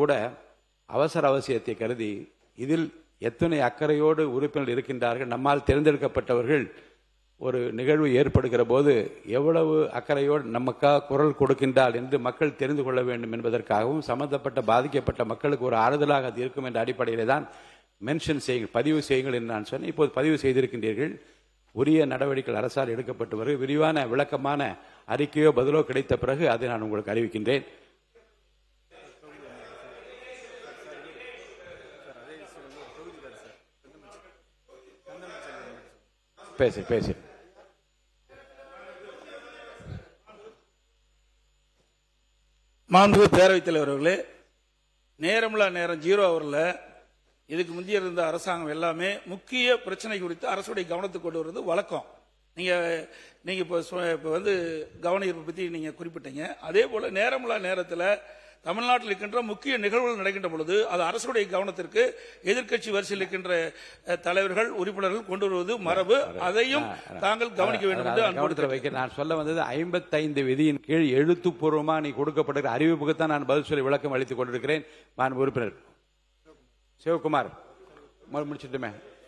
கூட அவசர அவசியத்தை கருதி இதில் எத்தனை அக்கறையோடு உறுப்பினர்கள் இருக்கின்றார்கள், நம்மால் தேர்ந்தெடுக்கப்பட்டவர்கள் ஒரு நிகழ்வு ஏற்படுகிற போது எவ்வளவு அக்கறையோடு நமக்காக குரல் கொடுக்கின்றார் என்று மக்கள் தெரிந்து கொள்ள வேண்டும் என்பதற்காகவும் சம்பந்தப்பட்ட பாதிக்கப்பட்ட மக்களுக்கு ஒரு ஆறுதலாக அது இருக்கும் என்ற அடிப்படையிலே தான் மென்ஷன் செய்யுங்கள், பதிவு செய்யுங்கள் என்று நான் சொன்னேன். இப்போது பதிவு செய்திருக்கின்றீர்கள். உரிய நடவடிக்கைகள் அரசால் எடுக்கப்பட்டு வரும். விரிவான விளக்கமான அறிக்கையோ பதிலோ கிடைத்த பிறகு அதை நான் உங்களுக்கு அறிவிக்கின்றேன். பேசு மாண்புமிகு பேரவைத் தலைவர் அவர்களே, நேரமில்லா நேரம் 0 ஹவர்ல இதுக்கு முந்தைய இருந்த அரசாங்கம் எல்லாமே முக்கிய பிரச்சனை குறித்து அரசுடைய கவனத்துக்கு கொண்டு வருவது வழக்கம். நீங்க இப்போ வந்து கவன ஈர்ப்பு பத்தி நீங்க குறிப்பிட்டீங்க. அதே போல நேரமில்லா நேரத்தில் தமிழ்நாட்டில் இருக்கின்ற முக்கிய நிகழ்வுகள் நடக்கின்ற பொழுது அது அரசுடைய கவனத்திற்கு எதிர்க்கட்சி வரிசையில் இருக்கின்ற தலைவர்கள் உறுப்பினர்கள் கொண்டு வருவது மரபு. அதையும் தாங்கள் கவனிக்க வேண்டும் என்று வைக்க நான் சொல்ல வந்தது 55 விதியின் கீழ் எழுத்துப்பூர்வமாக நீ கொடுக்கப்பட்ட அறிவிப்புக்கு தான் நான் பதில் சொல்லி விளக்கம் அளித்துக் கொண்டிருக்கிறேன். உறுப்பினர் சிவகுமார் முடிச்சிட்டுமே.